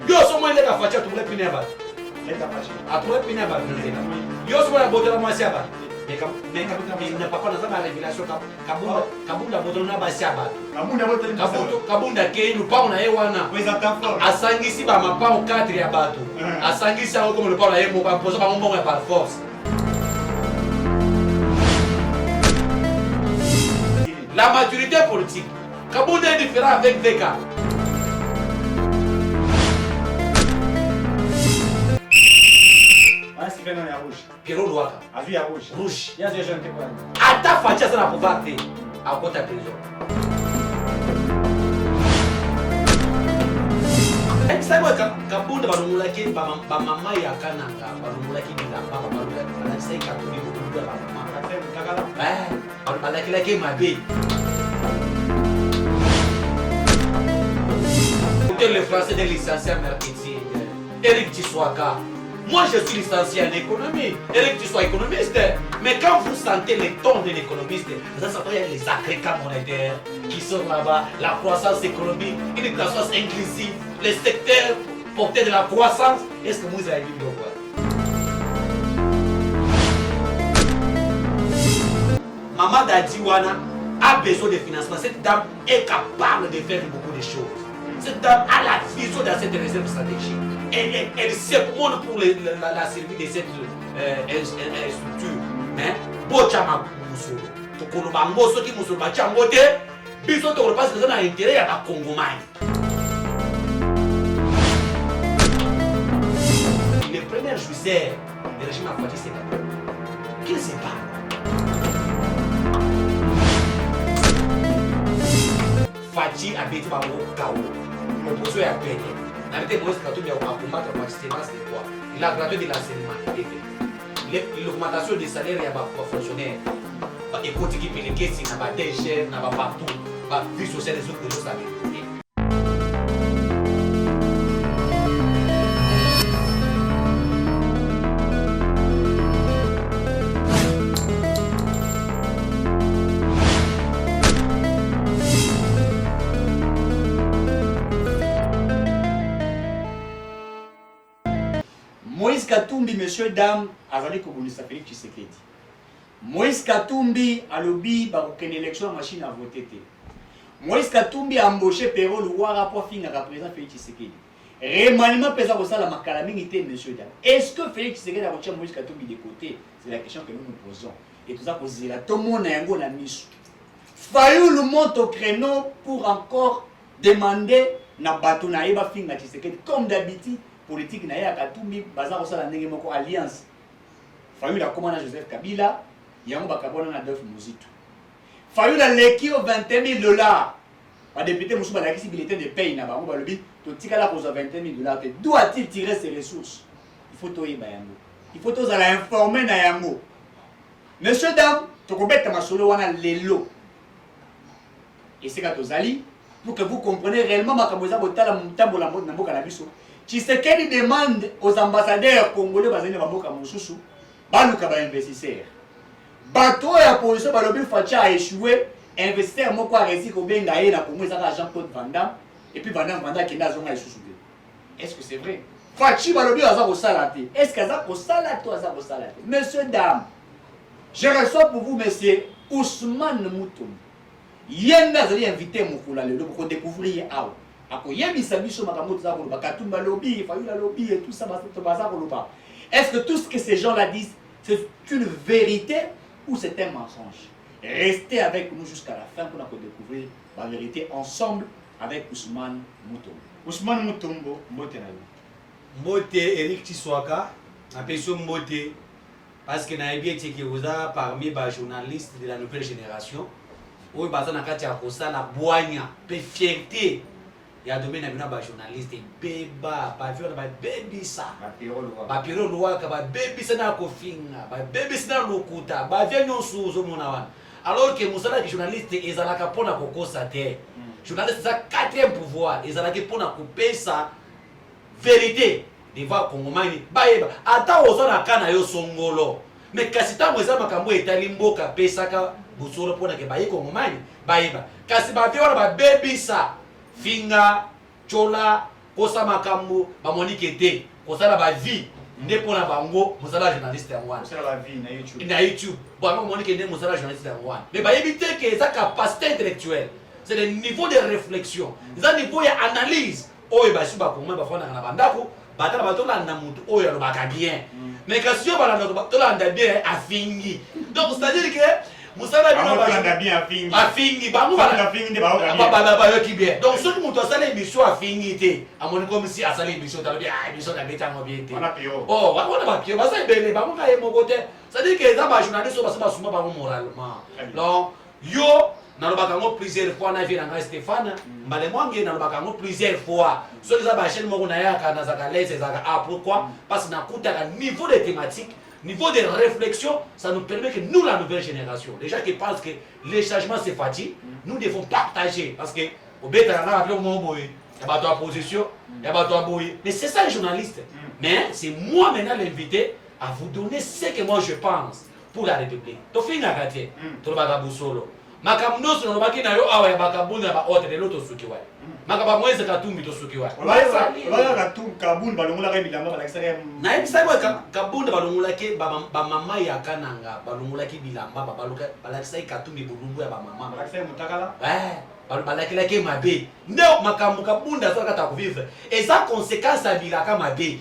Yo somo ile ka facha tubule pine ba. Leta facha. Atule pine ba nzela. Yo somo ya botela mwasi ba. Mais papa na zama révélation kabunda botela na basiaba. Kabunda ke nous pas on a ewana. Asangisi ba mapa 4 ya bato. Asangisi ngo comme le pa na yemo ba poser ba mbongo par force. La maturité politique. Kabunda est différent avec des cas. Pierrot Louaka. Rouge. Ata facha sana pouvoir te. À côté de prison. Ça va kabunda balongolaki ba mama ya kananga balongolaki na papa balongolaki na sai katoli ko ba mama. Balaki mabe. Le français de licencié en marketing, Eric Tissoaka. Moi je suis licencié en économie, Eric Tissoa économiste. Mais quand vous sentez les tons de l'économiste, vous savez les agrégats monétaires qui sont là-bas, la croissance économique, une croissance inclusive, les secteurs portés de la croissance. Est-ce que vous avez vu le voir? Maman Dadiwana a besoin de financement. Cette dame est capable de faire beaucoup de choses. Cette dame a la vision dans cette réserve stratégique. Elle sait comment pour la servir de cette structure. Mais, Bochama Moussou, Tokolobango, ceux qui Moussou Bachangote, Biso Tokolopas, c'est un intérêt à la Congomai. Le premier juillet, le régime a fait c'est qu'il ne sait pas. Fati a bêté par le chaos. Le poteau est à peine. Il a été Moïse Katumbi à combattre la participation de quoi. Il a gradué de l'enseignement. L'augmentation des salaires, il y a des fonctionnaires. Les côtés qui payent les caisses, il y a des DG, il y a partout. La vie sociale des autres, les autres, Moïse Katumbi, monsieur, dame, azali kobonisa Félix Tshisekedi. Moïse Katumbi a lobby pour une élection machine à voter. Moïse Katumbi a embauché Pierrot Louara pour finir à président Félix Tshisekedi. Remaniement pesa ko sala makalamingité, monsieur, dame. Est-ce que Félix Tshisekedi a retiré Moïse Katumbi de côté? C'est la question que nous nous posons. Et tout ça pour dire tout le monde a un go na misu. Fayoulou monte au créneau pour encore demander na bato na yeba finga Tshisekedi comme d'habitude. Politique na ya Katumbi baza ko sala ndenge moko alliance. Fayoul a commandé Joseph Kabila, yango bakabona na Adolphe Muzito. Fayoul a leki au $20,000. Ba député musu ba lakisi bulletin de paye na bango ba lobi to tikala ko za $20,000. D'où a-t-il tiré ses ressources? Il faut to yeba yango. Il faut to zala informer na yango. Monsieur dame, to kobeta masolo wana lelo. Et c'est ka tozali pour que vous compreniez réellement makambo za botala mutambo la mboka na mboka na biso. Tshisekedi demande aux ambassadeurs congolais bazali na baboka mosusu baluka ba investisseurs. Bato ya position balobi Facha a échoué, investisseur moko a réussi ko benga ye na Congo ça Jean-Claude Van Damme et puis Van Damme kenda zonga isusu. Est-ce que c'est vrai? Fachi balobi aza ko salate. Est-ce que aza ko salate ou aza ko salate? Monsieur dame, je reçois pour vous monsieur Ousmane Moutoum. Yenda zali invité mokula lelo pour découvrir awa. Est-ce que tout ce que ces gens-là disent, c'est une vérité ou c'est un mensonge? Restez avec nous jusqu'à la fin pour nous découvrir la vérité ensemble avec Ousmane Moutombo. Ousmane Moutombo, Mbote Nabi. Mbote Eric Tissoaka, appelez-vous Mbote, parce que Naïbi que vous avez parmi les journalistes de la nouvelle génération, où il y a la boigna, fierté. Il y a domaine na journaliste beba ba vieux ba baby ça ba Pierrot Louaka ba baby ça na kofinga ba baby ça na lokuta ba vieux nyonso zo mona wana alors que musala ki journaliste ezalaka pona kokosa te journaliste ça quatrième pouvoir ezalaka pona kopesa vérité devant Congomani ba yeba ata ozona kana yo songolo mais kasi tango eza makambo etali mboka pesaka busolo pona ke ba yi Congomani ba yeba kasi ba vieux ba baby ça Finga, Chola, kosa makambo bamonike te kosala ba vie nde pona bango mosala journaliste yango wana kosala ba vie na YouTube bango monike nde mosala journaliste yango wana mais bayebi te que eza capacité intellectuelle c'est le niveau de réflexion eza niveau ya analyse oyo basi bakoma bafana na bandako batala batolanda mutu oyo alobaka bien mais kasi yo balanda tolanda bien afingi donc c'est-à-dire que musala bien afingi bango bayoki bien donc soki mutu asala émission afingi te amoni comme si asala émission talobi émission nabetango bien te oh wana bapio baza ebele bango kaye moko te c'est-à-dire que eza bajournaliste oyo basi basuma bango moralement donc yo nalobaka yango plusieurs fois na vie na ngai Stéphane mbale mwange nalobaka yango plusieurs fois soki eza bachaîne moko nayaka nazaka lese ezalaka pourquoi parce que nakutaka niveau de thématique niveau de réflexion, ça nous permet que nous, la nouvelle génération, les gens qui pensent que les changements c'est fatigue, nous devons partager. Parce que, au bête, il y a ta position, il y a ta boy. Mais c'est ça les journalistes. Mais c'est moi maintenant l'invité à vous donner ce que moi je pense pour la République. Tu fais une agathe, tu vas solo. Makamno sur le baki na yo awa ya bakabunda ba ote de l'autre suki wa. Makaba mweze katumbi to suki wa. Wala katum kabunda balongola ke bilamba balakisaka. Na ebisa kwa kabunda balongola ke ba mama ya kananga balongola ke bilamba ba baluka balakisaka katumbi bulumbu ya ba mama. Balakisaka mutakala. Balakila ke mabe. Ndio makambo kabunda saka ta kuvivre. Et ça conséquence à bilaka mabe.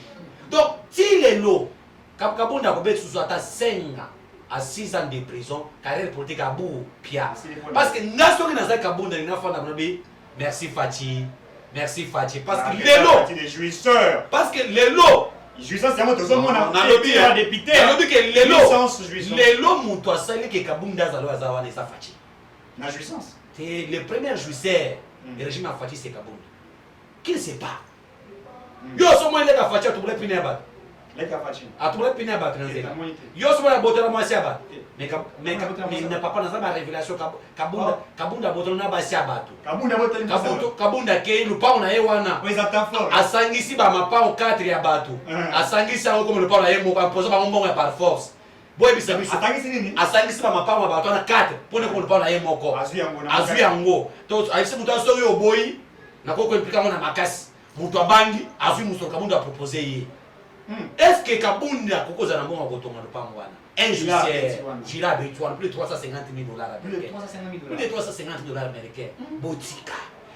Donc si les lots kabunda ko betu so ata senga à 6 ans de prison, carrière politique à bout, pia. Parce que Nasso qui n'a pas kabunda n'a pas d'abonné. Merci Fati, parce que les lots, des jouisseurs, parce que les lots, jouisseurs c'est moi tout ça mon député, que les lots mon toi sali que kabunda zalo azawane sa Fati. La jouissance. C'est le premier jouisseur du régime à Fati c'est kabunda. Qui ne sait pas. Yo somo ile ka Fati atubule pine abat. Atubule pine abat nanzela. Yo somo la botela mwasi abat. Mais na papa na zaba révélation kabunda botela na basi abatu. Kabunda ke lupa na ye wana. Asangisi ba mapa 4 ya batu. Asangisi ngo comme lupa na ye moko imposer ba mbongo par force. Boy bisa biso. Asangisi ba mapa ba batu na 4 pone ko lupa na ye moko. Azu yango. To aisi mutu aso yo boy na koko impliquer na makasi. Mutu abangi azu muso kabunda proposer ye. Est-ce que kabunda koko za na mbongo kotonga lupango wana? Un juicier, Gila Bétoine, plus de 350 000 dollars américains. Plus de 350 000 dollars américains. Botika.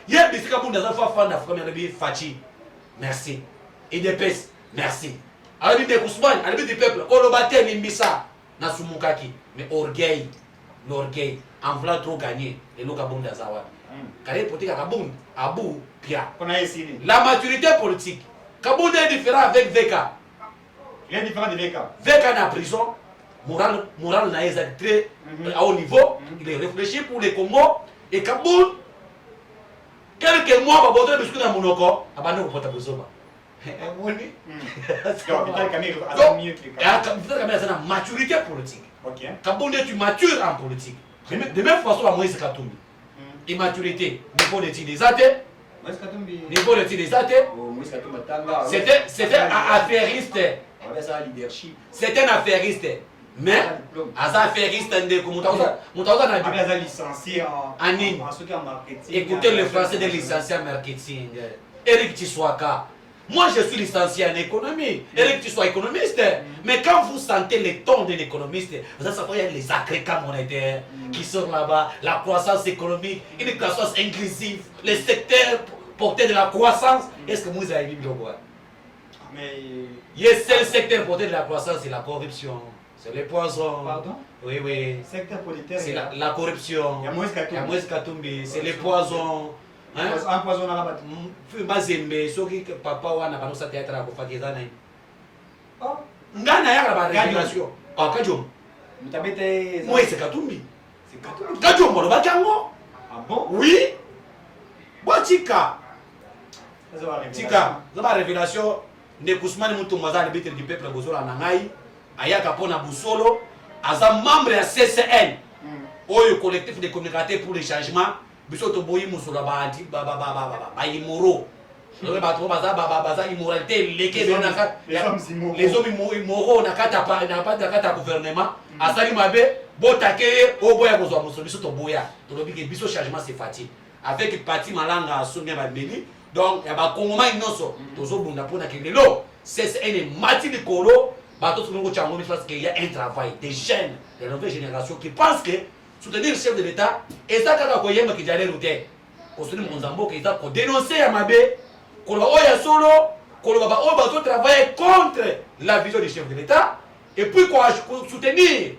Hier, Bistika Bounda Zafa Fan d'Afrique, il Fachi. Merci. Et des pèses. Merci. Alors, il dit Kousman, il dit du peuple. Olobate, Limbisa, Nasumukaki. Mais orgueil, l'orgueil, en voulant trop gagner. Et nous, Kabunda Zawa. Carrière politique à Kabound, Abou, Pia. La maturité politique. Kabunda est différent avec Veka. Il est différent de Veka. Veka est en prison. Moral na est très à haut niveau, il est réfléchi pour les Congo et Kaboul. Quelques mois, va botter le dans mon corps, abandonné au portable Zoba. Donc, maturité politique. Kaboul, tu matures en politique. De même façon, à Moïse Katumbi. Immaturité, niveau d'études des athées. Niveau d'études des athées. C'était un affairiste. C'était un affairiste. Mais, Aza affairiste, Aza licencié en marketing. Écoutez le français de licencié en marketing. Eric Tiswaka. Moi, je suis licencié en économie. Eric Tiswaka économiste. Mais quand vous sentez le ton d'un économiste, vous allez savoir qu'il y a les agrégats monétaires qui sont là-bas, la croissance économique, une croissance inclusive, les secteurs portés de la croissance. Est-ce que vous avez vu le voir? Mais il y a seul secteur porté de la croissance, c'est la corruption. C'est les poisons. Pardon? Oui, oui. Secteur politique. C'est la corruption. Il y a Moïse Katumbi. C'est les poisons. Un poison dans la batte. Mazembe, soki papa wana banosa théâtre à Kofageza naï. Oh. Ngana ya la révélation. Ah, Kajom. Mutabete. Moïse Katumbi. C'est Katumbi. Kajom, on va kango. Ah bon? Oui. Botika. Tika. Ça va révélation. Ne Kousmane Moutoumbaza, le bitre du peuple Bozola Nangaï. Ayaka Pona Boussolo, Aza membre de CCN, Oyo collectif de communicateurs pour le changement, Bissoto Boyi Moussola Badi, Imoro. Immoralité, les hommes immoraux, Nakata gouvernement, Asali Mabe, Botake, Oboya Bozo Moussola, Bissoto Boya, Tolobi, Bisso changement c'est fatigué. Avec Pati Malanga, Sonia Babeli, Donc, il y a des Congolais qui sont c'est un mati de colo. Parce qu'il y a un travail des jeunes, des nouvelles générations qui pensent que soutenir le chef de l'État, et ça, quand on a qui allait lutter, on se dit qu'on dénoncer à Mabé, qu'on va solo, qu'on va travailler contre la vision du chef de l'État, et puis qu'on va soutenir,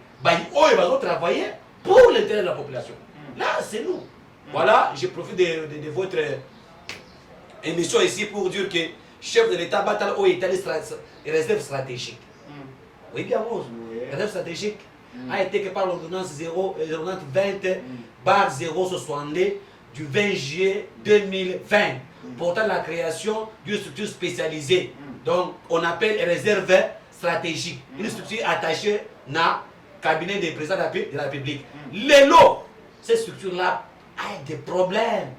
on va travailler pour l'intérêt de la population. Là, c'est nous. Voilà, je profite de votre émission ici pour dire que le chef de l'État bataille au État les réserves stratégiques. Oui, bien, la réserve stratégique a été que par l'ordonnance 20/062 du 20 juillet 2020 portant la création d'une structure spécialisée. Donc, on appelle réserve stratégique. Une structure attachée au cabinet des présidents de la République. Les lots, cette structure-là a des problèmes.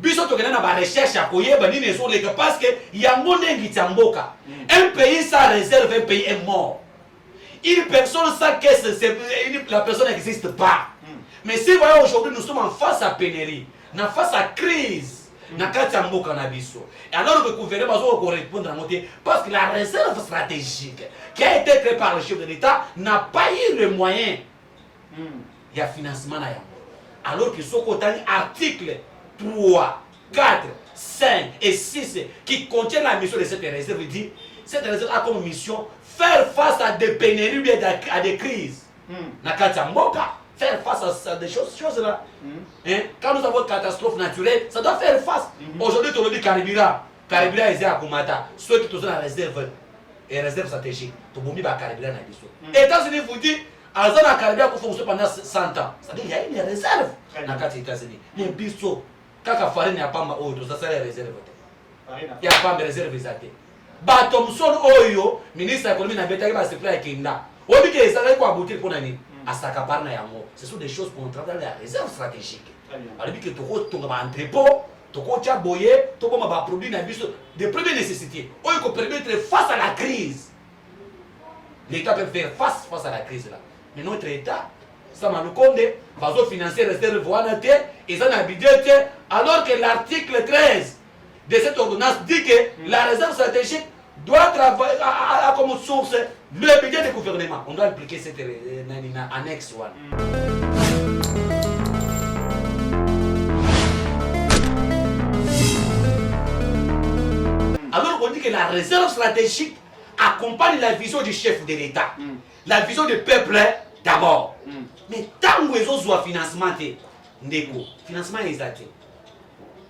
Biso tokena na ba recherche à koyeba nini sur les parce que yango nengi tamboka. Un pays sans réserve, un pays est mort. Une personne sans caisse, la personne n'existe pas. Mais si vous voyez aujourd'hui nous sommes en face à pénurie, face à crise, na kati mboka na biso. Et alors le gouvernement doit répondre à monter parce que la réserve stratégique qui a été créée par le chef de l'État n'a pas eu le moyen. Il y a financement là. Alors que ce côté article 3, 4, 5 et 6 qui contiennent la mission de cette réserve dit cette réserve a comme mission faire face à des pénuries et à des crises. Faire face à des choses là. Quand nous avons une catastrophe naturelle, ça doit faire face. Aujourd'hui, tu le dis carburant. Carburant est à Kumata. Ceux qui sont dans la réserve et réserve stratégique, tu peux mettre carburant dans les États-Unis vous dit à la carburant pour fonctionner pendant 100 ans. C'est-à-dire qu'il y a une réserve dans les États-Unis. Mais biso kaka farine ya pamba oyo ça sera réserve te ya pamba réserve exacte ba Thomson oyo ministre de l'économie na betaki ba secteur ya kinda obi ke ça ko aboutir pour nani asaka parna yango ce sont des choses qu'on travaille dans la réserve stratégique alors que toko tonga ba entrepôt toko tia boye toko ma ba produit na biso de première nécessité oyo ko permettre face à la crise. L'État peut faire face à la crise là mais notre État ça m'a le compte va financer réserve voilà et ça n'a budget alors que l'article 13 de cette ordonnance dit que la réserve stratégique doit travailler à comme source le budget du gouvernement. On doit appliquer cette annexe 1. Alors on dit que la réserve stratégique accompagne la vision du chef de l'État, la vision du peuple d'abord. Mais tant que les autres financement, financement est exact.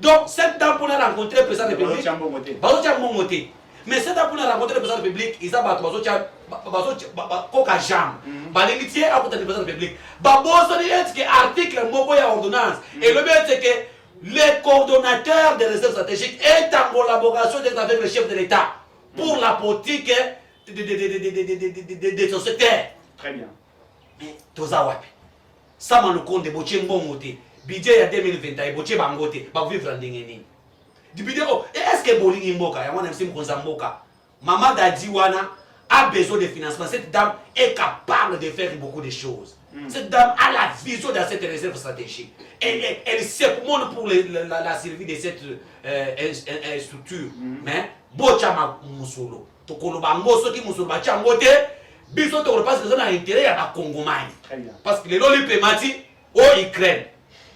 Donc, cette dame pour rencontrer le président de la République, mais cette dame pour rencontrer le président de la République, ils ont un jam. L'amitié à côté du président de la République. Article ordonnance. Et le but c'est que les coordonnateurs des réserves stratégiques est en collaboration avec le chef de l'État pour la politique de son secteur. Très bien. Mais Tozawapi. Ça m'a le compte de Boché Mbomote. Budget à 2021, Boché Bangote, va vivre en Dingeni. Du budget, est-ce que Boling Mboka, Yaman Msim Konzamboka, Maman Dadiwana a besoin de financement. Cette dame est capable de faire beaucoup de choses. Cette dame a la vision de cette réserve stratégique. Elle sait comment pour la survie de cette structure. Mais, Bochama Moussolo, Tokolo Bangoso qui Moussolo Bachangote, Biso Tokolo parce que ça a intérêt à la Congomai. Parce que les Lolipe Mati, au Ukraine.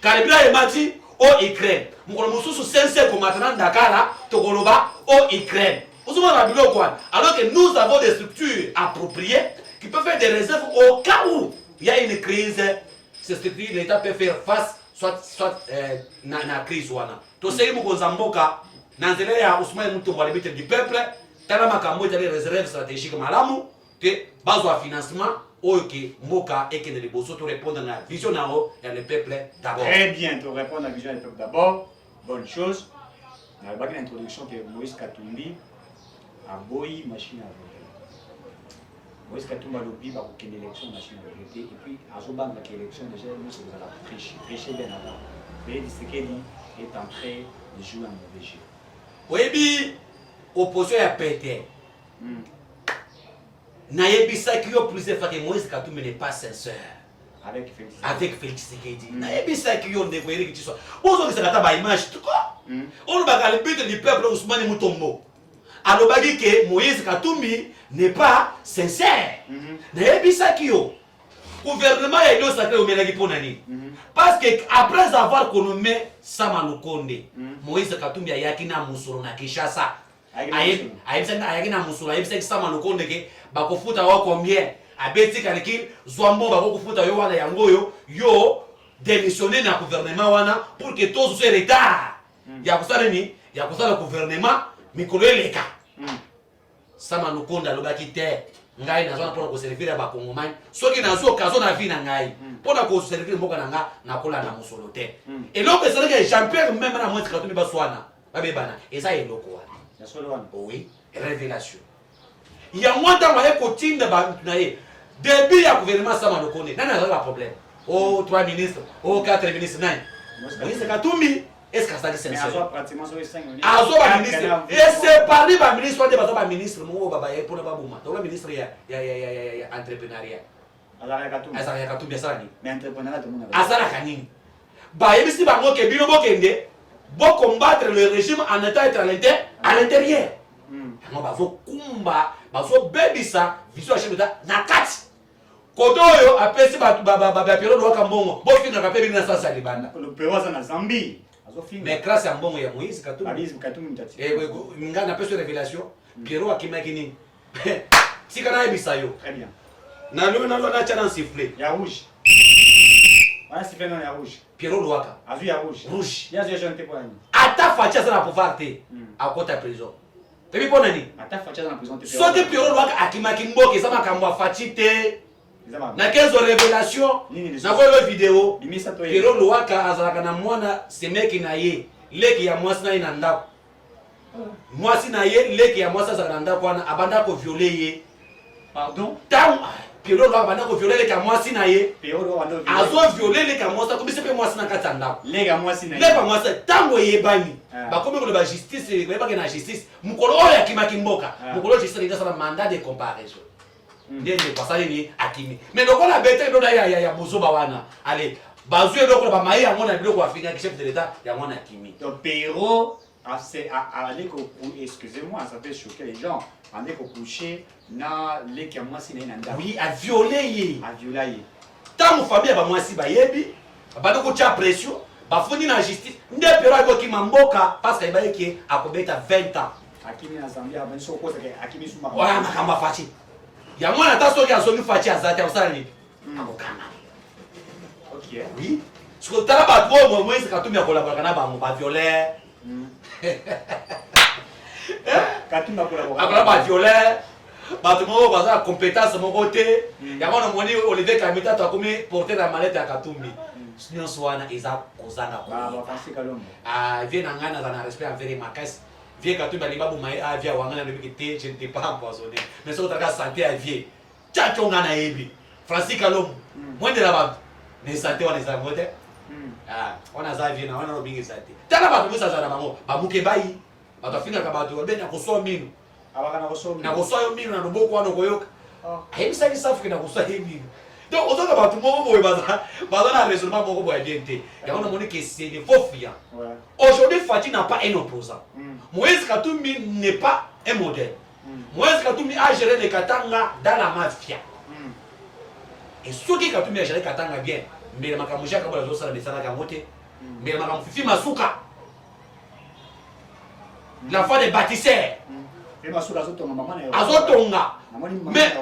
Caribira et Mati, au Ukraine. Moussolo Moussou, c'est comme maintenant Dakar, Tokoloba, au Ukraine. Alors que nous avons des structures appropriées qui peuvent faire des réserves au cas où il y a une crise. Ces structures, l'État peut faire face soit na crise. Donc, c'est ce que Zamboka, dans le cas où Ousmane Moutoumba, le du peuple, Talama Kambo est des réserves stratégiques malamu, que base au financement, ok, Moka et que les bossos te répondent à la vision et le peuple d'abord. Très bien, te répondre à la vision du peuple d'abord. Bonne chose. On a une introduction que Moïse Katumbi a boyi machine à voter. Moïse Katumbi a lobby par aucune élection machine à voter. Et puis, à Zoban, l'élection déjà, nous sommes à la tricher bien avant. Mais Tshisekedi est en train de jouer un mauvais jeu. Oui, bien, opposition a pété. Nayebi ça qui a plus de fois que Moïse Katumbi n'est pas sincère. avec Félix Tshisekedi. Et ça qui ont découvert que tu sois. Vous avez une image, tout quoi. On va le but du peuple Ousmane Mutombo. Alors, que Moïse Katumbi n'est pas sincère. Et ça qui ont. Gouvernement est le sacré au Mélagi Ponani. Parce que après avoir connu Sama Lukonde, Moïse Katumbi a yakina Moussoro na Kishasa. Ayakina Moussoro, ayebisa Sama Lukonde ke bakofuta wa combien? Abeti kaliki Zwambo bakofuta yo wana yango yo démissionner na gouvernement wana pour que tous soient retard. Ya kusala ni, ya kusala gouvernement mikolo eleka. Sama Lukonde alobaki te. Ngai nazona pona ko servir ba Kongomani soki nazo okazo na vie na ngai pona ko servir mboka na nga na kola na musolo te eloko ezali que Jean-Pierre même na Moïse Katumbi baswana babebana eza eloko wana ya solo wana oui révélation ya mwanda wa ekotinda ba na ye début ya gouvernement Sama Lukonde nani azala problème oh 3 ministres oh 4 ministres nani Moïse Katumbi. Est-ce que ça dit sincère? Mais pratiquement sur les 5 ministres. Azo ba ministre. Et c'est parmi ba ministre de ba ministre mo baba ye pour ba buma. Donc le ministre ya entrepreneuriat. Azara Katumbi. Azara Katumbi ça ni. Mais entrepreneuriat tout le monde. Azara kanini. Ba ye bisi ba ngo ke bino bokende bo combattre le régime en état être à l'intérieur. Ngo ba zo kumba, ba zo bebisa vision chef d'état na kati. Koto yo apesi ba Pierrot Lwaka Mbongo. Bo fina ka pebi na sasa libanda. Le Pérou ça na Zambie. Mais grâce à Mbongo ya Moïse Katumbi. Moïse Katumbi mtati. Nga na peso révélation. Pierrot akimaki nini? Sika na ebisa yo. Très bien. Na lo na chana siffler. Ya rouge. Wana siffler non ya rouge. Pierrot Lwaka. Azu ya rouge. Rouge. Ya azu chanter pour ani. Ata facha sana pouvoir te. A kota prison. Tebi pona ni? Ata facha na prison te. So te Pierrot Lwaka akimaki mboke sama kamwa fachi te. Na 15 révélation. Na kwa vidéo. Pierrot Lwaka azalaka na mwana semeki na ye. Leki ya mwasi na ina ndako. Mwasi na ye leki ya mwasi azalaka na ndako wana abanda ko violer ye. Pardon? Tam Pierrot Lwaka abanda ko violer leki ya mwasi na ye. Pierrot Lwaka azo violer leki ya mwasi ko bisepe mwasi na kati ya ndako. Leki ya mwasi na ye. Leki ya mwasi tango yebani. Ba komi ko ba justice ko ba na justice. Mukolo oyo akimaki mboka. Mukolo justice ndio sana mandat de comparaison. Ndenge basali ni akimi. Mais lokola bete ndo ya bozoba wana. Allez, bazue lokola ba mai yango na biloko afika chef de l'état ya mwana akimi. Donc Pierrot a allé excusez-moi, ça peut choquer les gens. On est couché na leki ya mwasi na inanda. Oui, a violé ye. A violé ye. Tant famille ba mwasi ba yebi, ba ko cha pression, ba foni na justice. Nde Pierrot ko ki mamboka parce que ba yeke akobeta 20 ans. Akimi na Zambia ba nso ko ke akimi suma. Wala makamba fachi. Ya mwana ta soki azongi fachi azati ausala ni. Akokana. OK. Oui. Ce que tala ba toi Moïse Katumbi akolabora na ba mo ba violer. Katumbi akolabora. Akola ba violer. Ba tout mo ba za compétence mo côté. Ya mwana moni Olivier Kamita to akomi porter la mallette ya Katumbi. Sinon swana eza kozanga ko. Ba Francis Kalombo. Ah, vient ngana za na respect envers Makasi. Vie Katumbi aliba bu mai avia wangana le bikite je ne t'ai pas empoisonné. Mais so taka santé à vie. Tchacho ngana yebi. Francis Kalombo. Mwende la ba. Ne santé wana za mote. Ah, wana za vie na wana robingi santé. Tala ba kubusa za na bango. Ba muke bai. Ba to finga ka ba to be na koso minu. Abaka na koso minu. Na koso yo minu na loboko wana koyoka. Ayi sa ki safu na koso he minu. Donc ozoka ba to mo boy ba na raisonnement moko boy bien te. Ya wana moni que c'est des faux fiants. Ouais. Aujourd'hui Fati n'a pas un opposant. Moïse Katumbi n'est pas un modèle. Moïse Katumbi a géré les Katanga dans la mafia. Et ceux qui Katumbi a géré Katanga bien, mais le Makamusha Kabola Zosa la Messana Kamote, mais le Makamufifi Masuka, l'enfant des bâtisseurs, Azotonga.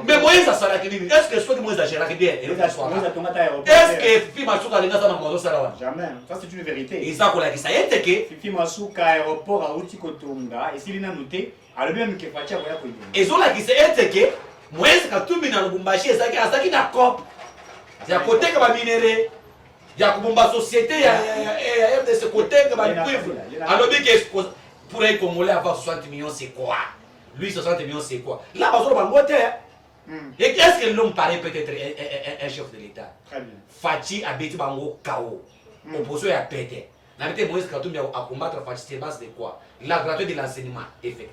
Mais Moïse a salaki nini? Est-ce que ceux qui Moïse a géré bien? Est-ce que Fifi Masuka a géré Mozo Salawa? Jamais. Ça c'est une vérité. Et ça qu'on a dit ça y est que Fifi Masuka aéroport à Uti Kotonga et s'il n'a noté, alors même que Fatia voya ko. Et ça là qui c'est que Moïse Katumbi na Lubumbashi ezaki azaki na COP. Ya côté que ba minéré. Ya kubumba société ya de ce côté que ba cuivre. Alors bien que pour un Congolais avoir 60 millions c'est quoi? Lui 60 millions c'est quoi? Là ba zo ba ngote. Et qu'est-ce que l'homme paraît peut-être un chef de l'État? Très bien. Fati abeti bango KO. Opposition ya pété. Na été Moïse Katumbi à combattre Fati c'est base de quoi? La gratuité de l'enseignement effectif.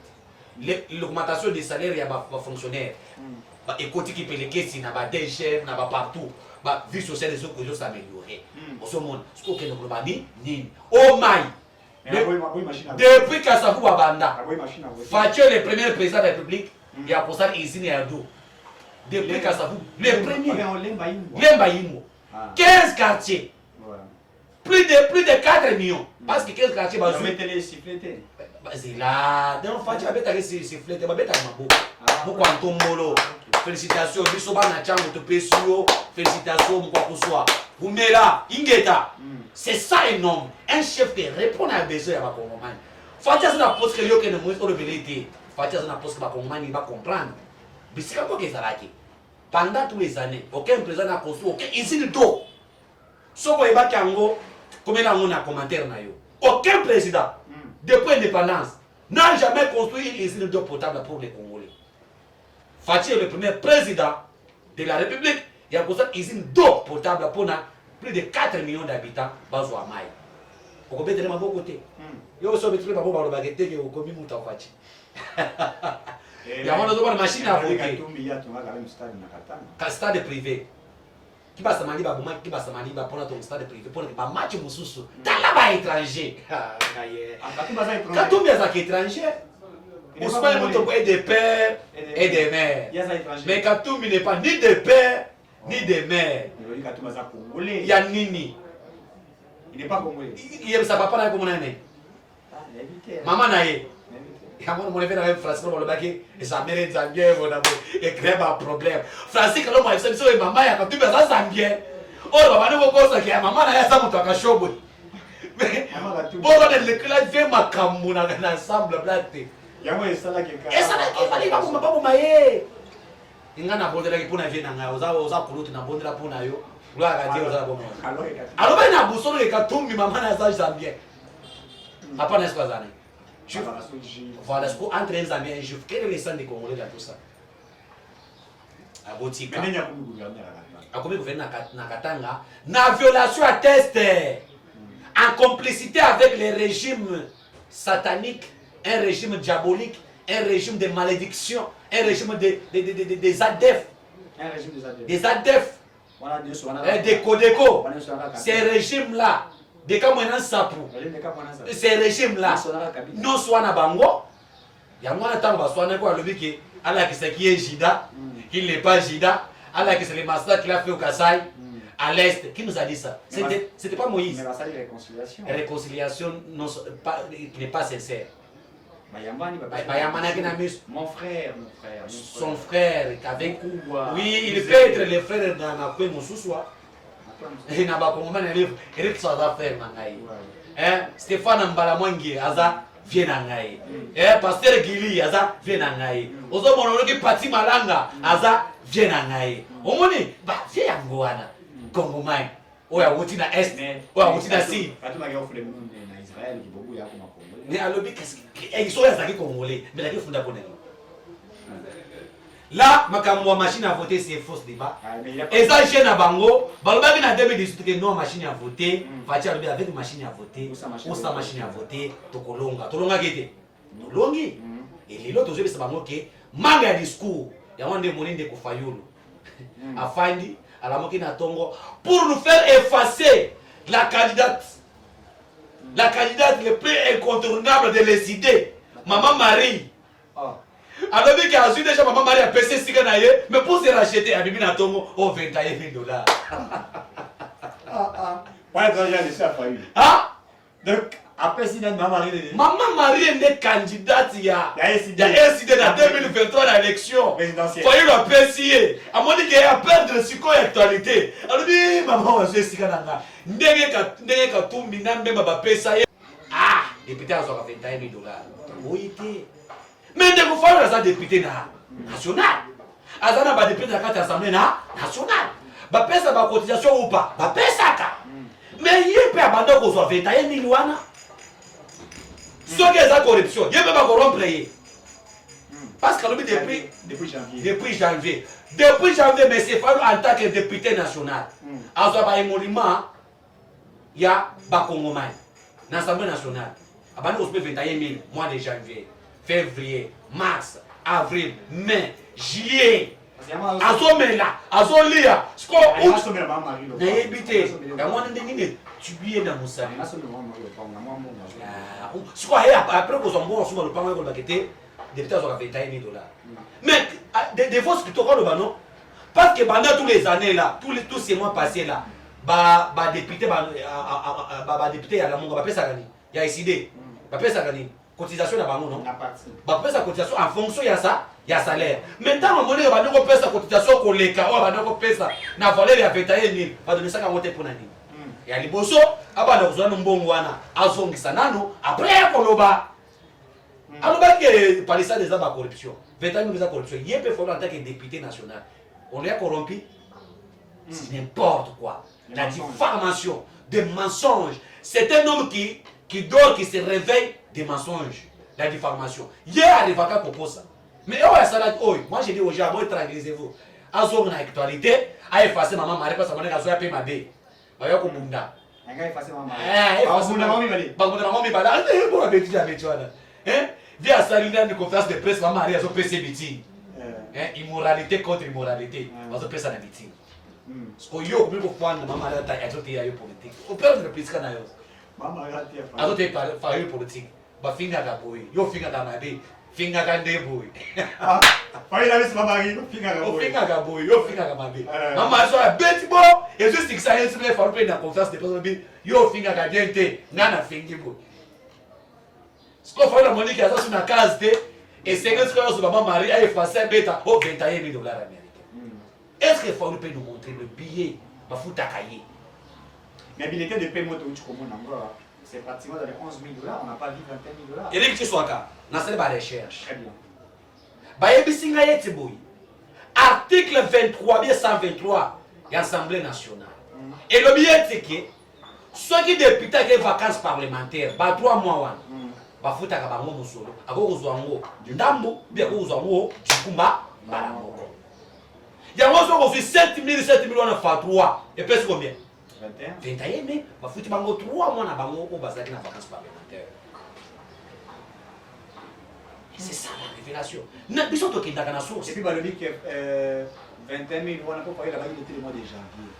l'augmentation des salaires il y a des fonctionnaires et côté qui peut les caisses n'a pas DG n'a pas partout bah vie sociale des autres s'améliorer au ce monde ce qu'on ne peut pas ni oh my depuis Kassabou Babanda Fatio le premier président de la République il y a pour ça ici et à dos depuis Kassabou le premier Lemba Yimo 15 quartiers plus de 4 millions parce que 15 quartiers bah c'est là donc Fatio avait allé siffler bah bête à mabo beaucoup en tombolo félicitations biso bana chango to pesio félicitations mon quoi soit vous mais là ingeta c'est ça énorme un chef qui répond à besoin à Bakongomani Fatio c'est la poste que yo que ne moïse au belité Fatio c'est la poste que Bakongomani va comprendre bisika quoi que ça là pendant tous les années aucun président n'a construit aucun ici du tout soko eba kango comme là on a commentaire na yo aucun président depuis l'indépendance n'a jamais construit une usine d'eau potable pour les Congolais. Fatih est le premier président de la République. Il y a construit une usine d'eau potable pour plus de 4 millions d'habitants. Bazo Amai. Vous comprenez de mon côté. Yo so betri ba bo ba bagete ke okomi muta Fatih. Il y a une machine à voter. Stade privé. Qui va s'amali ba boma qui va s'amali ba pour ton stade privé pour ba match mususu. Tala ba étranger. Katumbi za étranger. Ousmane Mutombo est de père et de mère. Mais Katumbi n'est pas ni de père ni de mère. Il y a Nini. Il n'est pas congolais. Il aime sa papa na comme on est. Maman naé. Quand on est dans France, on va et sa mère est zambien, on a et crée un problème. Français quand on a fait ça, maman ya Katumbi za zambien. Oh baba ne ko ça que maman na ya sa mutu akashobo. Mais bon on le classe vient makambu na ensemble blatte. Yango esala ke ka. Esala ke bali ba kuma babu maye. Ingana bondela ke pona vient na oza kuluti na bondela pona yo. Lwa ka dire oza bomo. Alors ba na busolo ke Katumbi maman na za zambien. Hapa na sikwa zani. Voilà ce qu'on entre les Zambiens et Juifs. Quel est le sang des Congolais dans tout ça? À Botika. À combien gouvernement na Katanga? Na violation à test. En complicité avec les régimes sataniques, un régime diabolique, un régime de malédiction, un régime des ADEF. Un régime des ADEF. Des ADEF. Des Kodeko. Ces régimes-là. Des Kamouenan Sapou. Ces régimes-là. Non, soit na bango. Il y a moins de temps que soit na quoi le biki. Allah qui c'est qui est Jida, qui n'est pas Jida. Allah qui c'est le master qu'il a fait au Kassai, à l'est. Qui nous a dit ça? C'était pas Moïse. Mais ça, réconciliation. Réconciliation qui n'est pas sincère. Mon frère. Son frère avec. Oui, il peut être le frère d'un peu mon sous-soi. Il n'a pas comment il est ça va faire nangai. Stéphane Mbalamwangi aza vient nangai. Pasteur Gili aza vient nangai. Ozo monologi Pati Malanga aza vient nangai. Omoni ba vient yangoana. Kongomai. Oya wuti na est. Oya wuti na si. Pati Malanga offre le monde na Israël qui beaucoup ya comme Congolais. Mais alobi qu'est-ce ils sont les Congolais mais la funda pour là, ma machine à voter, c'est faux débat. Et ça, j'ai na bango. Balobaki na 2018 que non machine à voter. Fatia alobi avec machine à voter. Ou sa machine à voter. Tokolonga. Tolonga gete. Nolongi. Et les autres aujourd'hui c'est bango que manga discours. Ya wande monine de kufayulu. Afandi alamoki na tongo pour nous faire effacer la candidate. La candidate le plus incontournable de les idées. Maman Marie. Alors que a su déjà maman Marie a passé Siganaye, mais pour se racheter à Bibi Natongo au $21 000. Ouais, donc j'ai laissé à faillir. Ah? Donc, après si maman Marie. Maman Marie est candidate il y a SID dans 2023 à l'élection. Foyer le PCA. À mon avis, il y a peur de ce qu'on est actualité. Alors, maman, je suis Sigananga. Ndenge Katumbi Nambe Baba PCA. Ah, député à $21 000. Oui, mais de vous faire ça député national. Azana ba député na carte assemblée nationale. Ba pesa ba cotisation ou pas. Ba pesa ka. Mais il peut abandonner ko soit 21 000 wana. Ce qui est la corruption, il peut pas corrompre. Parce que depuis janvier, mais c'est fallu en tant que député national. Azo ba émolument il y a ba Congomais. L'Assemblée nationale. Abandonner ko 21 000 mois de janvier. février, mars, avril, mai, juillet. Azomela, azolia, sko na yebite. Ya mwana ndengine tubiye na musali. Sko après ko zombo suma le pango ko bakete, depuis ça va $21 000. Mais des fois ce que tu le banon parce que pendant tous les années là, tous ces mois passés là, ba député député ya la monga ba pesa gani. Ya ICD. Ba pesa gani. Cotisation na bango non? Ba pesa cotisation en fonction ya ça. Il y a salaire. Maintenant, on a dit qu'on paye sa cotisation qu'on les cas, on a dit qu'on paye ça. Na valeur ya 21 000, va donner ça quand on pour nani. Et à liboso, aba na uzana mbongo wana, azongisa nano, après koloba. Aloba que par ça des aba corruption. 21 000 de corruption. Il peut falloir en tant que député national. On est corrompu. C'est n'importe quoi. La diffamation, des mensonges. C'est un homme qui dort, qui se réveille des mensonges. La diffamation. Hier, les vacances proposent ça. Mais moi j'ai dit aux gens, tranquillisez-vous. Azor na actualité, a effacé maman Marie parce que maman a zoé ma bé. Ba yo ko bunda. Nga effacé maman. Ba bunda maman bali. Ba bunda maman bali. Bon abeti ya beti wana. Via salina de conférence de presse maman Marie a zo PC meeting. Immoralité contre immoralité. Ba zo pesa na meeting. Sko yo ko ko fwana maman Marie ta ya zo te ya yo politique. O perdre le politique na yo. Maman Marie a fa. Azo te fa yo politique. Ba finga ka boy. Yo finga ka mabe. Finga ka ndeboy. Fai la mama Marie, finga ka boy. Finga ka boy, yo finga ka mabe. Mama so a beti bo, et juste que ça est sur les formes de confiance de personne yo finga ka bien te, ngana fingi boy. Ce qu'on fait la monnaie qui a ça sur la case de et c'est que ce que maman Marie a effacé bêta au $21 000 américains. Est-ce qu'il faut nous montrer le billet ma fouta cahier? Mais l'habilité de paiement de tu comment encore c'est pratiquement dans les $11 000, on n'a pas vu $21 000. Et les soit là, dans cette recherche. Très bien. Bayebisinga yeti boy. Article 23 bien 123 de l'Assemblée nationale. Et le billet c'est que ceux qui députés qui vacances parlementaires, ba 3 mois wan. Ba futa ka bango musolo. Ako uzwango ndambo bien ko uzwango tikumba balango. Ya ngozo ko fi 7 000 wana fa 3 et pèse combien? 21 mais ba futi bango 3 mois na bango ko bazaki na vacances parlementaires. C'est ça la révélation. Et puis, le dit que 21 000, on a pas parlé là-bas, il était le mois de janvier.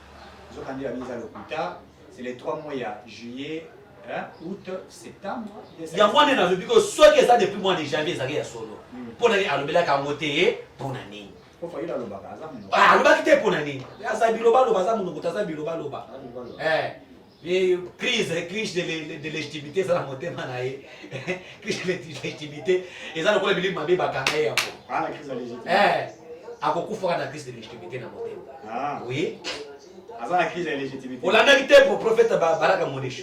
Ils ont quand même mis à l'hôpital, c'est les 3 mois, il y a juillet, août, septembre. Il y a moins de vie que ceux qui sont depuis le mois de janvier, ils arrivent à solo. Pour aller à l'hôpital, à monter, pour l'année. Pour faire le bagage. Ah, le bagage pour l'année. Il y a ça, biloba, le bazar, mon côté, ça, biloba, loba. Crise de légitimité, ça la montée manaï. Crise de légitimité, et ça le problème il m'a dit bakanaï. Ah la crise de légitimité. À beaucoup fera la crise de légitimité dans montée. Ah oui. À la crise de légitimité. On l'a dit pour prophète Baraka Monish.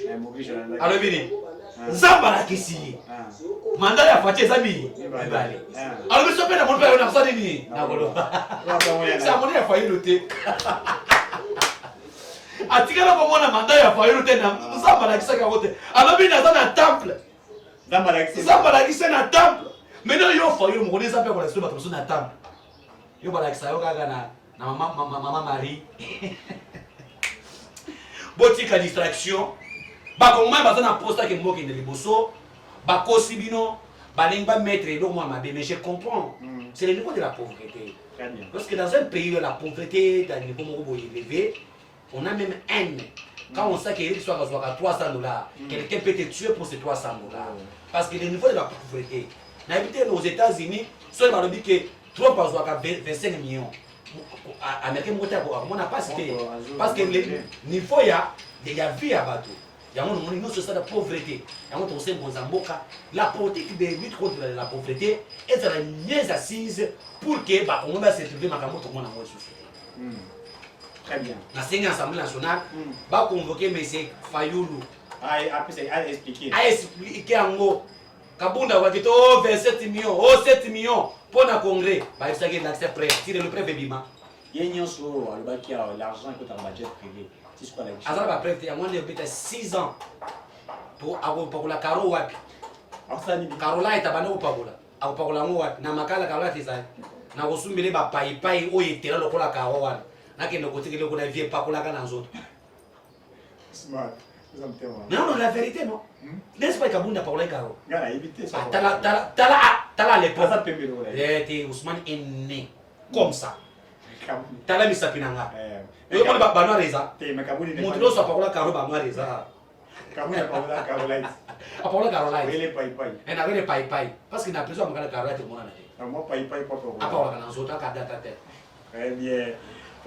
Alors bini. Zamba la kisi. Mandat ya fatie zambi. Bali. Alors monsieur pena mon père on a ça ni. Na bolo. Ça mon ya failli noter. Atikala kwa mwana mandat ya failli noter na zamba la kisaka wote. Alors bini na na temple. Zamba la kisa na temple. Maintenant yo failli mo connaît ça pe kwa la sur na temple. Yo bala kisa yo kaka na maman Marie. Botika distraction. Bakongoma bazana posta ke moki ndeli boso. Bakosi bino balinga mettre le moi mabe mais je comprends. C'est le niveau de la pauvreté. Parce que dans un pays où la pauvreté dans le niveau élevé, on a même haine. Quand on sait qu'il soit à $300, quelqu'un peut te tuer pour ces $300. Parce que le niveau de la pauvreté. N'habiter aux États-Unis, soit on dit que Trump a 25 millions. Américain on n'a pas cité parce que le niveau il y a vie à bateau. Il y a une société de pauvreté. Il y a un Mozamboka. La politique de lutte contre la pauvreté est la mieux assise pour que on va se trouver dans la société. Très bien. La Sénat Assemblée nationale va convoquer M. Fayoulou. À expliquer. À expliquer en gros. Kabunda va dire 27 millions, 7 millions pour le congrès. Bah il s'agit de l'accès prêt. Tire le prêt Bébima. Il y a un sou qui a l'argent qui est dans le budget privé. C'est quoi la question? Alors bah prêt, il y a moins de peut-être 6 ans pour la caro wapi. Carola est abandonnée au pagola. Au pagola wapi. Na makala Carola tisa. Na kosumbele ba pai pai oyetela lokola caro wapi. Na kende kotikele ko na vie pakola kana nzoto. Smart. Non, la vérité, non. N'est-ce pas Kabounda parler Karo? Gana éviter ça. Tala à l'époque. Ça peut me Ousmane est né comme ça. Tala Misapinanga. Et on va pas reza. Mon dos soit parler Karo ba reza. Kabuna parler Caroline. A parler Caroline. Oui les pai pai. Et na vele pai pai parce qu'il n'a plus à me Caroline tout le monde. Moi pai pai pas A parler dans autres cas data tête. Très bien.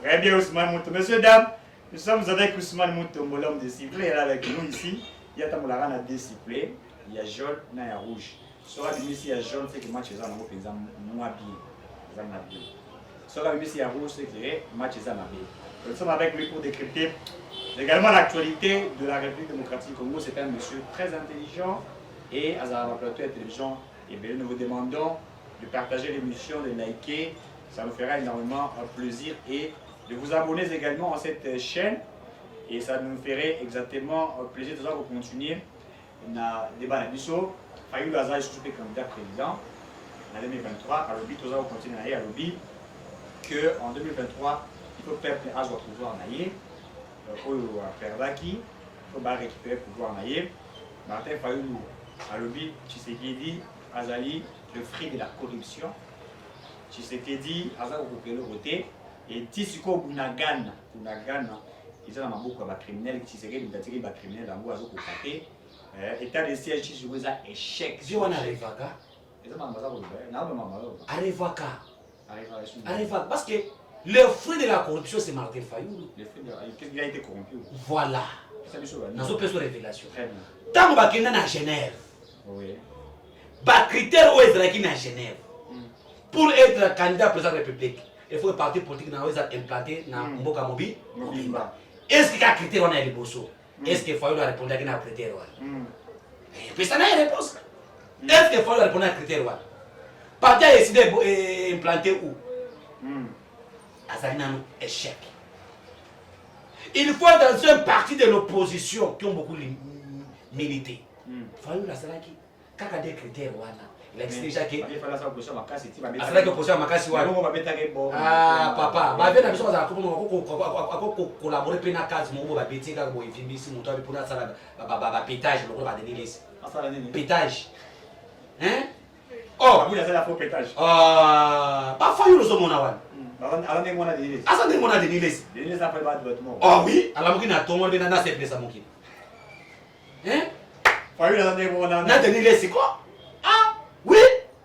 Très bien Ousmane Mouto. Messieurs dames, nous sommes avec Ousmane Mouto, l'homme de sifflet, là avec nous ici. Il y a Tamoularan à deux sifflets, il y a jaune, il y a rouge. Soit ici il y a jaune, c'est que match est en haut, par exemple, moins bien. Soit ici il y a rouge, c'est que match est en haut. Nous sommes avec lui pour décrypter également l'actualité de la République démocratique du Congo. C'est un monsieur très intelligent et à la plateau de télévision. Et bien, nous vous demandons de partager l'émission, de liker. Ça nous fera énormément plaisir et de vous abonner également à cette chaîne. Et ça nous ferait exactement plaisir de vous continuer dans le débat. Fayou Gaza est surtout candidat président en 2023. À l'objet, nous allons continuer à l'objet qu'en 2023, il faut peuple à son pouvoir en aïe. Il faut faire d'acquis. Il faut récupérer le pouvoir en aïe. Martin Fayou à l'objet, Tshisekedi, Azali, le fruit de la corruption. Tshisekedi, Azali, le voté. Et Tissiko Bunagana, ils ont un beaucoup de criminels qui s'est dit que les criminels dans le monde état de siège qui joue ça échec. Je vois Arevaka. Arevaka. Parce que le fruit de la corruption, c'est Martin Fayou. Il a été corrompu. Voilà. Nous avons besoin de révélation. Tant que nous sommes à Genève, les critères où est-ce à Genève pour être candidat président de la République, il faut que le parti politique soit implanté dans Mboka Mobi. Est-ce qu'il y a un critère on a les bosso? Est-ce qu'il faut répondre à un critère? Puis ça n'a pas de réponse. Est-ce qu'il faut répondre à un critère? Le parti a décidé d'implanter où? À un échec. Il faut dans un parti de l'opposition qui ont beaucoup milité. Il faut que la salle qui a des critères. Il existe déjà que. Ah, papa, ma vie, la mission, c'est collaborer pour la case, mon beau bêtise, mon film, ici, mon toit, pour la salle, pétage, le gros, pétage. Hein? Oh! Oui, c'est la faux pétage. Ah, pas failli le son mon awan. Allez, mon avis. Ah, ça n'est mon avis, Niles. Niles après battre votre mot. Oh oui, à la mouille, n'a tombé, mais n'a pas ça, mon kid. Hein? Failli la donner mon avis. N'a tenu c'est quoi? Ah, oui,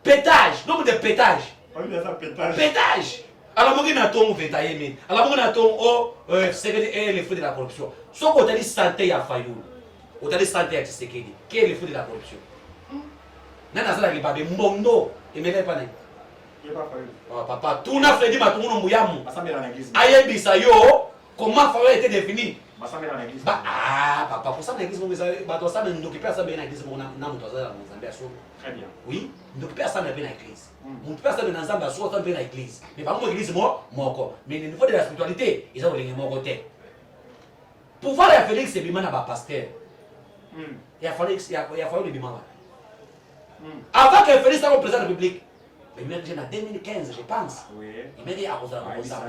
pétage, nombre de pétage. Failli la pétage. Pétage. À la mouille, n'a tombé, vétaillé, mais à la mouille, n'a tombé, oh, c'est les fruits de la corruption. Sauf qu'on t'a dit santé à Fayou. On t'a dit santé à Tshisekedi. Quel est le fruit de la corruption? Nana zala libabe mbondo emele pa na. Oh papa, tout n'a fait dit ma tout no muyamu. Ayebisa yo comment Fayou a été défini. Ah papa, pour ça l'église mon ça ba to ça nous occuper ça bien l'église mon na mo to ça dans Zambie aso. Très bien. Oui, nous occuper ça bien l'église. Mon père ça dans Zambie aso ça bien l'église. Mais pas mon église moi moko. Mais au niveau de la spiritualité, ils ont les mon côté. Pouvoir ya Félix c'est bimana ba pasteur. Il a fallu le bimana. Avant que Félix soit président de la République, mais même en 2015, je pense. Oui. Il m'a dit à cause de la ça.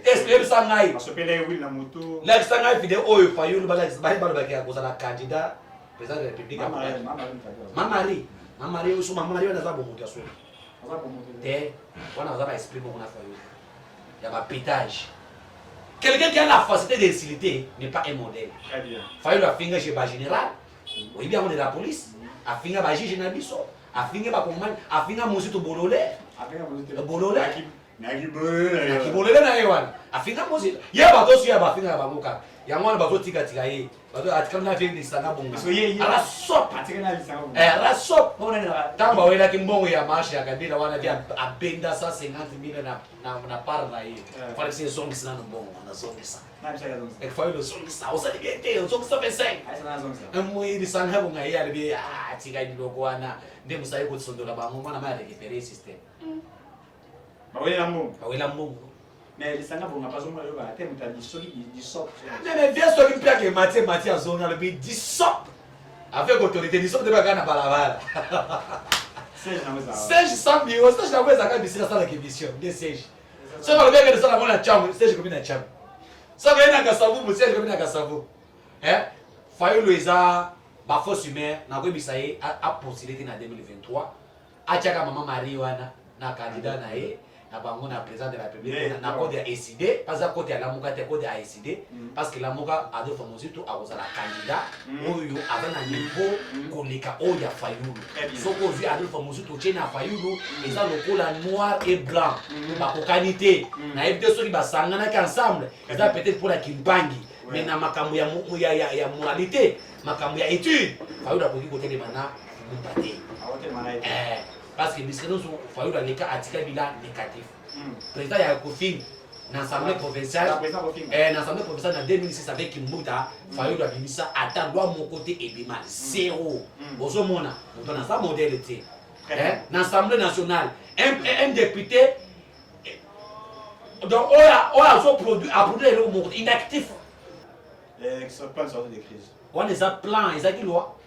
Est-ce que ça n'a pas? Parce que les oui la moto. Là, ça n'a pas vidéo où il faut le balai, à cause de la candidat président de la République. Maman, aussi, maman, on a pas beaucoup de choses. On a pas expliqué comment on a fait. Il y a un pétage. Quelqu'un qui a la facilité d'insulter n'est pas un modèle. Très bien. Fayou la finger chez le général. Oui, bien, on est la police. A finga ba juge na biso, a finga ba commande, a finga muzito bolole. A finga muzito bolole. Naki bolole. Naki bolole na yewan. A finga muzito. Ya ba to suya ba finga ba muka. Ya ngwana ba to tika ye. Ba to atikana na finga disanga bonga. So ye ala sop atikana na disanga bonga. Ala sop. Tamba wela kimbongo ya mashi akadila wana vya abenda sa 50,000 na par na ye. Fale se zongi sana no bongo na zongi sana. E foi lo zongi sana. Osa libete, zongi sa peseng. Ai sana zongi sana. Amwe disanga bonga ya libe tika ndoko wana ndemu sai ko tsondola ba mo mana ma récupérer système. Bawela mbongo. Bawela mbongo. Mais les sangs vont pas zonger le bas, t'aimes ta du sop. Mais viens sur une plaque et Mathieu a zoné le bit du sop. Avec autorité, du sop de la gana balabala. Serge 100 millions, ça je l'avais à quand ça la émission, des Serge. Ça va le mec de ça la bonne chambre, Serge comme une chambre. Ça va être à Kassavou, Serge comme une Kassavou. Hein? Fayulu eza ba force humaine na ko bisaye a postulé en 2023 a tiaka maman Marie wana na candidat na ye na bango na président de la République na code ya ECD pas à côté ya lamuka te code ya ECD parce que lamuka a de famosi to a kozala candidat oyo avant na niveau koleka oyo ya Fayulu soko vu a de famosi to tena Fayulu eza lokola noir et blanc ba kokanité na ebite soki basangana ensemble eza peut-être pour la kimbangi mais na makambo ya moralité makambo ya étude Fayulu akoki kotelema na mupate parce que bisque nous Fayulu dans les cas article bilan négatif président ya Kofin dans l'assemblée provinciale l'assemblée provinciale en 2006 avec Kimbuta Fayulu a mis ça attend doit mon côté et bima zéro bozo mona on a ça modalité dans l'assemblée nationale un député donc on a son produit à produire le monde inactif ça pas sortir de crise on les a plan ils loi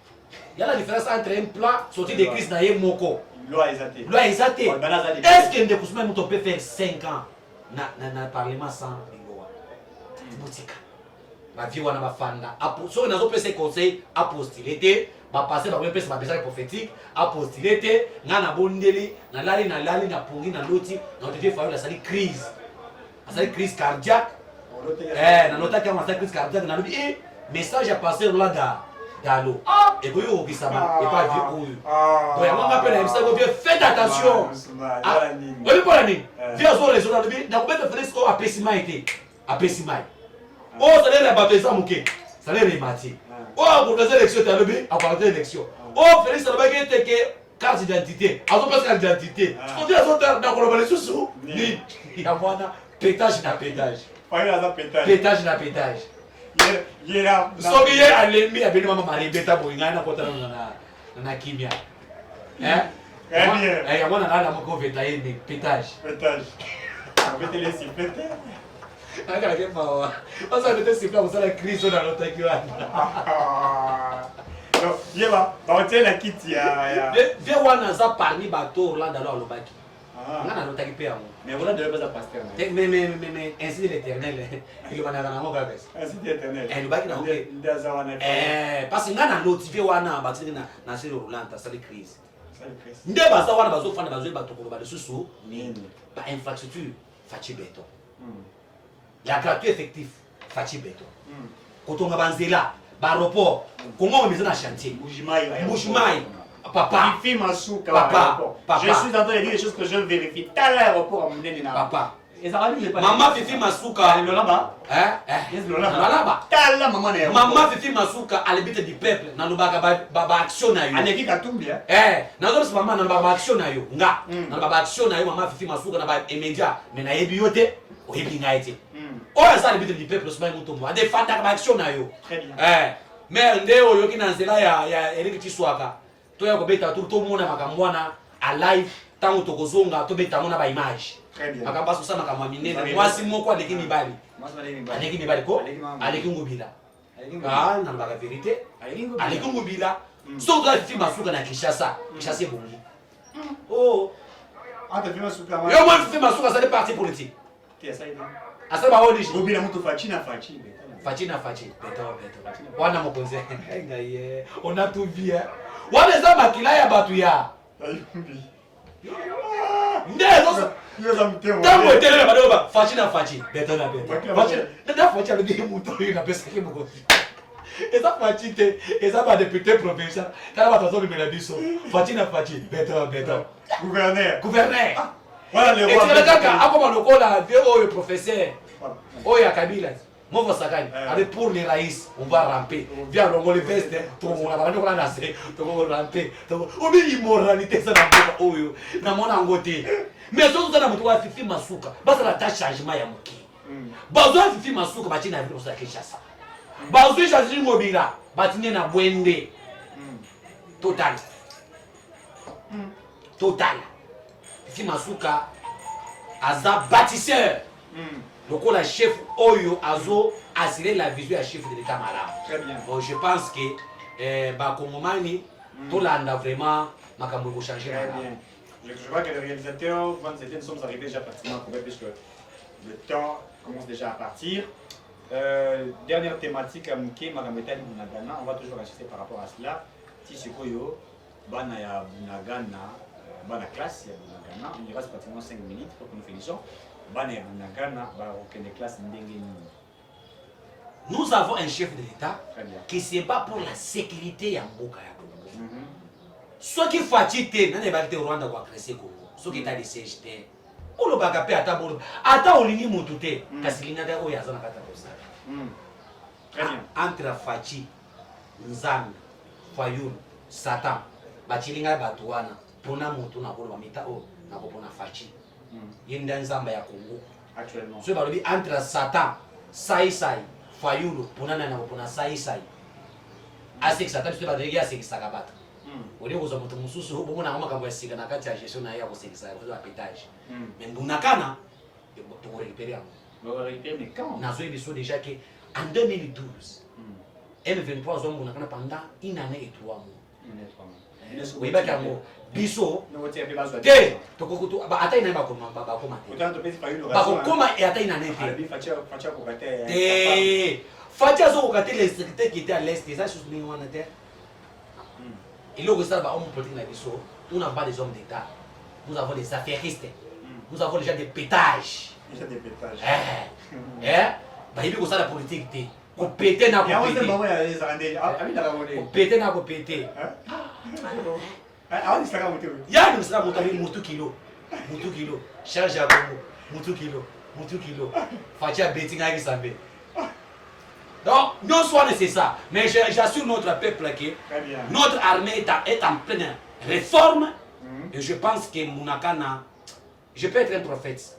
il y a la différence entre un plan sorti de crise na ye moko loi exaté est-ce que de Kousma on peut faire 5 ans na parlement sans loi botika ba vie wana ba fanda so nazo pesa conseil a postuler ba passer ba pesa ba message prophétique a postuler ngana bondeli na lali na pongi na loti na te faire la sali crise cardiaque na notaki ma crise cardiaque na lobi message a passer là Dalo. Et puis au Kisama et pas du ou. Donc on appelle ça vous faites attention. Oui pour la nuit. Viens sur les zones de vie, na peut faire ce qu'on appelle simaité. Appelle Oh ça les baptêmes muké. Ça les remati. Oh pour les élections tu as le à partir de l'élection. Oh Félix ça va que carte d'identité. Azo pas carte d'identité. On dit azo dans global sous. Ni il y a moi pétage na pétage. Pétage na pétage. So que a l'ennemi a venu maman Marie beta boinga na kota na kimia. Eh ya mwana na mko veta yeye pétage. On va te laisser péter. Aka ke mawa. Asa ndio sipa usala Kristo na lotakiwa. Donc yeba, on tient la kit ya. Vie wana za parmi bato Orlando alors lobaki. Ngana lotaki pe yango. Mais voilà de pas pasteur. Mais ainsi de l'Éternel. Il va na ngo gabes. Ainsi de l'Éternel. Le baki na ngo. Parce que ngana notifié wana batini na selo Orlando ça les crise. Nde baza wana bazofanda bazoye batokolo ba lisusu nini ba infrastructure fachi béton la gratuit effectif fachi béton kotonga banzela ba aéroport kongo meza na chantier Mbujimayi papa Fifi Masuka papa je suis en train de dire des choses que je vérifie à l'aéroport à Mundeni na papa Maman Maman Fifi Masuka là-bas là-bas tala Maman Fifi Masuka à l'habitude du peuple na lobaka ba action na yo Aleki Katumbi na zo maman na ba action na yo nga na ba action na yo Maman Fifi Masuka na ba immédiat mais na yebi yote o yebi nga ete o ça l'habitude du peuple sema mutombo a défendre ba action na yo très bien mais ndeo yoki na nzela ya Eric Chiswaka to ya ko beta tout mona makamwana a live tango tokozonga to beta mona ba image akamba susana kama minene mwasi moko aleki mibali aleki mibali ko aleki ngubila na ba vérité aleki ngubila so doit Fifi Masuka na Kinshasa bongi oh ata Fifi Masuka yo moi Fifi Masuka ça est parti politique asa ba wodi ngubila mutu fachi beto wana mokonze ngaye on a tout vu wana za makila ya batu ya ndezo tango etelele badoba fachi beto na fachi alobi mutu oyo na pesa ke moko eza fachi te eza ba député provincial kala bato azolobela biso fachi beto gouverneur voilà le roi et kaka akoma lokola vie oyo professeur oyo Kabila Movo Sakani avec pour les raïs on va ramper via le veste to mona ba ndoko na se to ko ramper to obi immoralité ça na mboka oyo na mona ngote mais so ça na mutu wa Fifi Masuka basa la tâche changement ya moki bazo Fifi Masuka ba tina vile osaka Kinshasa bazo changer ngobira batinye na bwende total Fifi Masuka aza bâtisseur donc la chef Oyo Azo assurer la vision à chef de l'État malade. Très bien. Bon, je pense que Bakomomani, tout là, on a vraiment makambo changer. Très bien. Je vois que le réalisateur, nous sommes arrivés déjà pratiquement à combien puisque le temps commence déjà à partir. Dernière thématique, Mouké, Marameta Bunagana, on va toujours insister par rapport à cela. Si c'est quoi, Bana ya Bunagana, Bana classe, ya Bunagana, il reste pratiquement 5 minutes pour que nous finissions. Bana ya Bunagana, aucune classe Ndengeni. Nous avons un chef de l'État qui se bat pour la sécurité à Mboka. Ce qui fatigue, n'a pas été au Rwanda ou à Cresseco, ce qui est à l'ICHT. Pour le bagapé à ta boule, à ta olini moutouté, Kassilina de Oyazana Katakosa. Très bien. Entre Fachi, Nzam, Fayoul, Satan, Bachilinga Batouana, Pona Moutuna pour Mamita O, Napopona Fachi. Yindan Zamba ya Congo. Actuellement. Ce qui entre Satan, Sai Sai, Fayoul, Pona Napopona Sai Sai. Assez que Satan, tu vas dégager assez que ça va. Odi kuza mutu mususu huko muna ngoma kabwa sika na kati ya gestion na ya kusekisa kwa pétage. Mais ndunakana to récupérer. On va récupérer mais quand? Nazo biso déjà que en 2012 M23 zo ndunakana pendant une année et 3 mois. Oui ba kango biso no wote pe bazo. Te to kokutu ba ata ina ba koma ba koma. Autant de pays faillu le Ba koma et ata ina nete. Abi facha ko kate. Te facha zo ko kate les secrétaires qui étaient à l'est des choses ni wana terre. Et là, on politique, nous n'avons pas des hommes d'État, nous avons des affairistes, nous avons déjà des pétages. Déjà des pétages. Il y a la politique. On péter, on péter. On péter, on péter. Il y a un kilo. Charge à Congo. Kilo. Fatia betting à Gisambé. Donc, non soit nécessaire, mais j'assure notre peuple que notre armée est en pleine réforme et je pense que Mounakana, je peux être un prophète.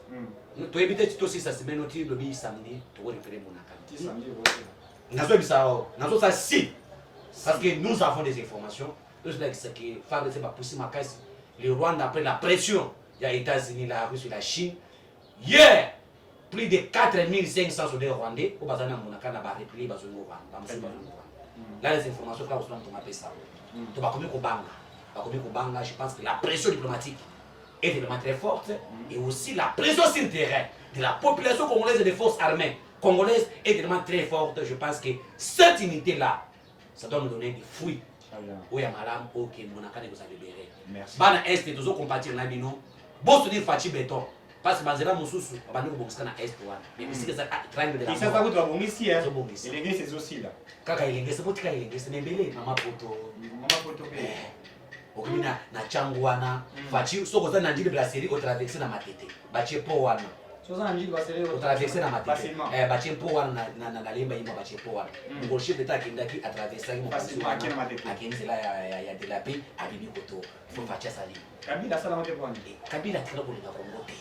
Tu évites aussi ça semaine, le samedi, tu vas récupérer Mounakana. Nous ça si, parce que nous avons des informations. Nous savons que le Rwanda après la pression, il y a les États-Unis, la Russie, la Chine. Hier, plus de 4500 soldats rwandais au Bazana Mounakana va replier Bazouno Rwanda. Là, les informations, frère, on appelle ça. Tu vas commis Kobanga, je pense que la pression diplomatique est vraiment très forte et aussi la pression sur le terrain de la population congolaise et des forces armées congolaises est vraiment très forte. Je pense que cette unité-là, ça doit nous donner des fruits. Où il y a Malam, ok, Mounakana vous a libéré. Merci. Bana Est, nous allons compatir Nabino. Bon, se dire Fachi Béton. Parce que Banzela Moussoussou, on va nous bonsker na Est. Mais si c'est un triangle de la mort. Ça va vous doit ici, hein. Et l'église c'est aussi là. Kaka ilenge, c'est pas ilenge, c'est Mbélé, Mama Poto. Okina na Changwana, Fachi, so koza na ndile brasserie au traverser na Matete. Bache po wana. Soza ndile brasserie au traverser na Matete. Bache po wana na lemba yima bache po wana. Ngo chef d'état kindaki à traverser mo facilement à Matete. Akinzi la ya de la paix, abibi koto. Faut Fachi sali. Kabila sala mote bwana. Kabila tira ko na Congo te.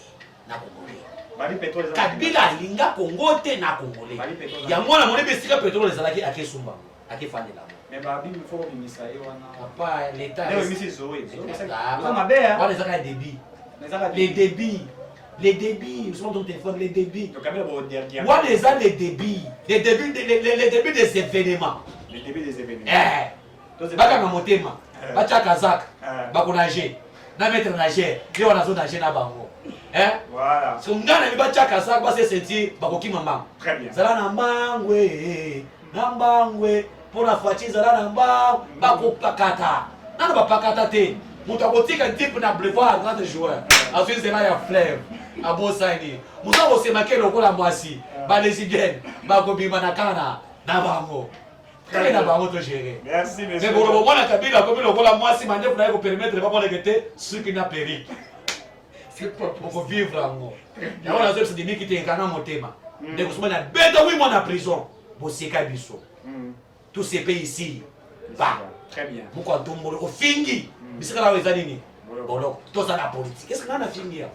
Na Congolais. Bali pétrole. Kabila linga Congo te na Congolais. Yango na moni besika pétrole ezalaki akesumba. Akefandela. Mais Babi il faut ministère wana. Papa l'état. Mais ministre Zoé. Ça m'a bien. Voilà ça débit. Les débits, nous sommes dans le téléphone, les débits. Donc Kabila bon dernier. Moi les débits des événements. Les débits des événements. Baka na motema. Bacha kazak. Bakonager. Na mettre nager. Leo wana zone nager na bango. Voilà. So ngana ni bacha kazak ba se sentir bakoki mamba. Très bien. Zala na mbangwe. Na mbangwe. Pour la Fachi zala na mbangwe. Bakopakata. Nana bapakata te. Mutu akotika type na boulevard grand joueur. Ensuite c'est là ya fleuve. Abo saini. Musa osemake lokola mwasi. Ba lesbienne. Bakobima na kana. Na bango. Très na bango to gérer. Merci monsieur. Mais pour le moment la Kabila comme lokola mwasi mande pour aller permettre pas pour que ce qui n'a péri. C'est pour vivre en il y a des choses qui te ngana motema. De kusoma na beta oui mon en prison. Boseka biso. Tous ces pays ici. Bah. Très bien. Pourquoi tombolo au fingi. Bisika la wezanini. Bon, tout ça la politique. Qu'est-ce que on a fini là?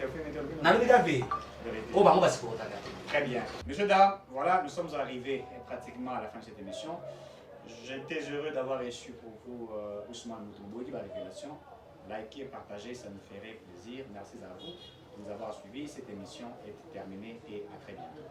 Na le gavé. Oh bah on va se porter. Très bien. Monsieur Da, voilà, nous sommes arrivés pratiquement à la fin de cette émission. J'étais heureux d'avoir reçu pour vous Ousmane Mutombo qui va révélation. Likez, partagez, ça nous ferait plaisir. Merci à vous de nous avoir suivis. Cette émission est terminée et à très bientôt.